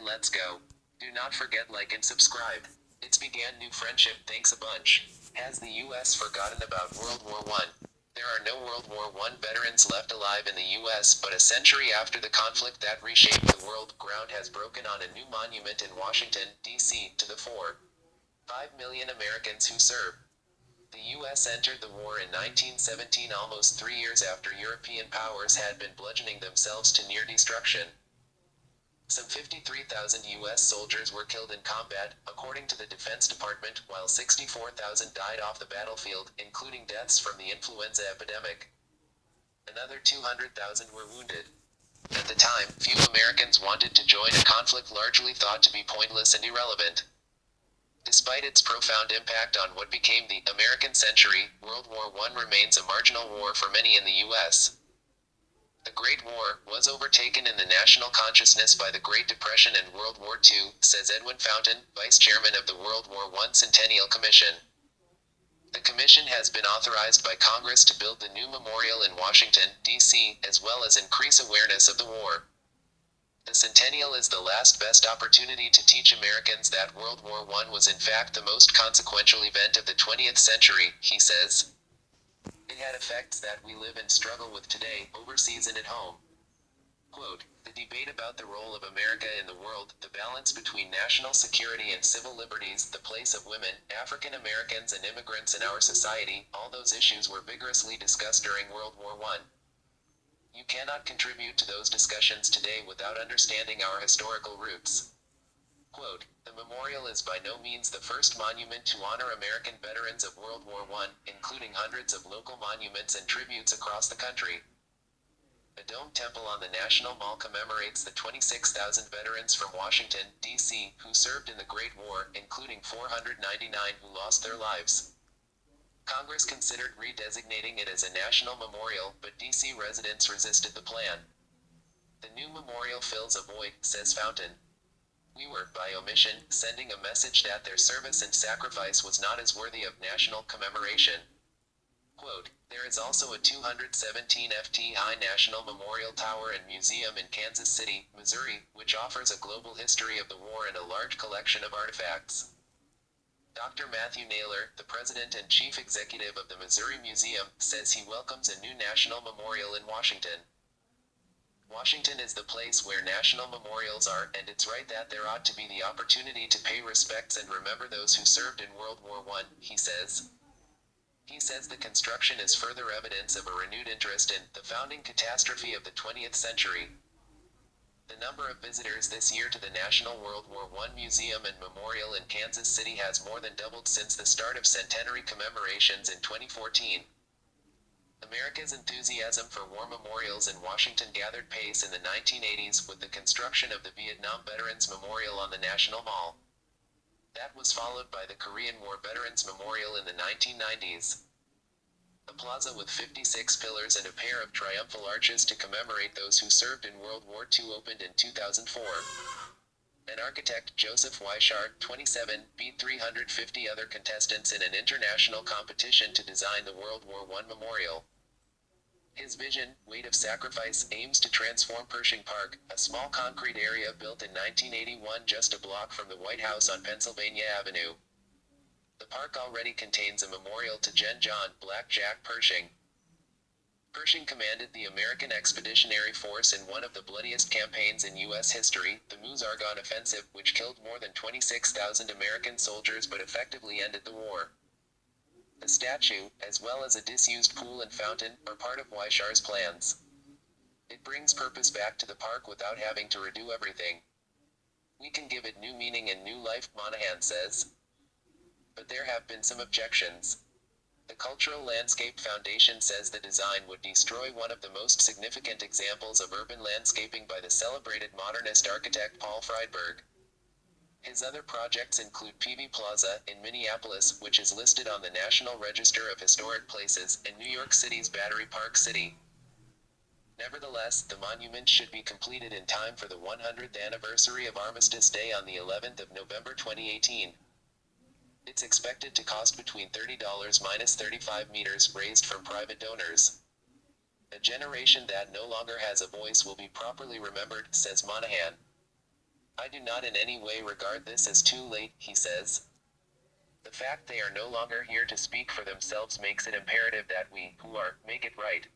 Then let's go. Do not forget like and subscribe. It's began new friendship thanks a bunch. Has the US forgotten about World War I? There are no World War I veterans left alive in the US, but a century after the conflict that reshaped the world, ground has broken on a new monument in Washington, D.C., to the 4.5 million Americans who served. The U.S. entered the war in 1917, almost 3 years after European powers had been bludgeoning themselves to near destruction. Some 53,000 U.S. soldiers were killed in combat, according to the Defense Department, while 64,000 died off the battlefield, including deaths from the influenza epidemic. Another 200,000 were wounded. At the time, few Americans wanted to join a conflict largely thought to be pointless and irrelevant. Despite its profound impact on what became the American century, World War I remains a marginal war for many in the U.S. The Great War was overtaken in the national consciousness by the Great Depression and World War II, says Edwin Fountain, vice chairman of the World War I Centennial Commission. The commission has been authorized by Congress to build the new memorial in Washington, D.C., as well as increase awareness of the war. The centennial is the last best opportunity to teach Americans that World War I was in fact the most consequential event of the 20th century, he says. It had effects that we live and struggle with today, overseas and at home. Quote, the debate about the role of America in the world, the balance between national security and civil liberties, the place of women, African Americans and immigrants in our society, all those issues were vigorously discussed during World War I. You cannot contribute to those discussions today without understanding our historical roots. Quote, the memorial is by no means the first monument to honor American veterans of World War I, including hundreds of local monuments and tributes across the country. A domed temple on the National Mall commemorates the 26,000 veterans from Washington, D.C., who served in the Great War, including 499 who lost their lives. Congress considered redesignating it as a national memorial, but D.C. residents resisted the plan. The new memorial fills a void, says Fountain. We were, by omission, sending a message that their service and sacrifice was not as worthy of national commemoration. Quote, there is also a 217 ft high National Memorial Tower and Museum in Kansas City, Missouri, which offers a global history of the war and a large collection of artifacts. Dr. Matthew Naylor, the president and chief executive of the Missouri Museum, says he welcomes a new national memorial in Washington. Washington is the place where national memorials are, and it's right that there ought to be the opportunity to pay respects and remember those who served in World War I, he says. He says the construction is further evidence of a renewed interest in the founding catastrophe of the 20th century. The number of visitors this year to the National World War I Museum and Memorial in Kansas City has more than doubled since the start of centenary commemorations in 2014. America's enthusiasm for war memorials in Washington gathered pace in the 1980s with the construction of the Vietnam Veterans Memorial on the National Mall. That was followed by the Korean War Veterans Memorial in the 1990s. A plaza with 56 pillars and a pair of triumphal arches to commemorate those who served in World War II opened in 2004. An architect, Joseph Weichart, 27, beat 350 other contestants in an international competition to design the World War I memorial. His vision, Weight of Sacrifice, aims to transform Pershing Park, a small concrete area built in 1981 just a block from the White House on Pennsylvania Avenue. The park already contains a memorial to Gen John Black Jack Pershing. Pershing commanded the American Expeditionary Force in one of the bloodiest campaigns in U.S. history, the Meuse-Argonne Offensive, which killed more than 26,000 American soldiers but effectively ended the war. The statue, as well as a disused pool and fountain, are part of Weichart's plans. It brings purpose back to the park without having to redo everything. We can give it new meaning and new life, Monahan says. But there have been some objections. The Cultural Landscape Foundation says the design would destroy one of the most significant examples of urban landscaping by the celebrated modernist architect Paul Friedberg. His other projects include PV Plaza in Minneapolis, which is listed on the National Register of Historic Places, and New York City's Battery Park City. Nevertheless, the monument should be completed in time for the 100th anniversary of Armistice Day on the 11th of November 2018. It's expected to cost between $30 minus 35 meters raised from private donors. A generation that no longer has a voice will be properly remembered, says Monahan. I do not in any way regard this as too late, he says. The fact they are no longer here to speak for themselves makes it imperative that we, who are, make it right.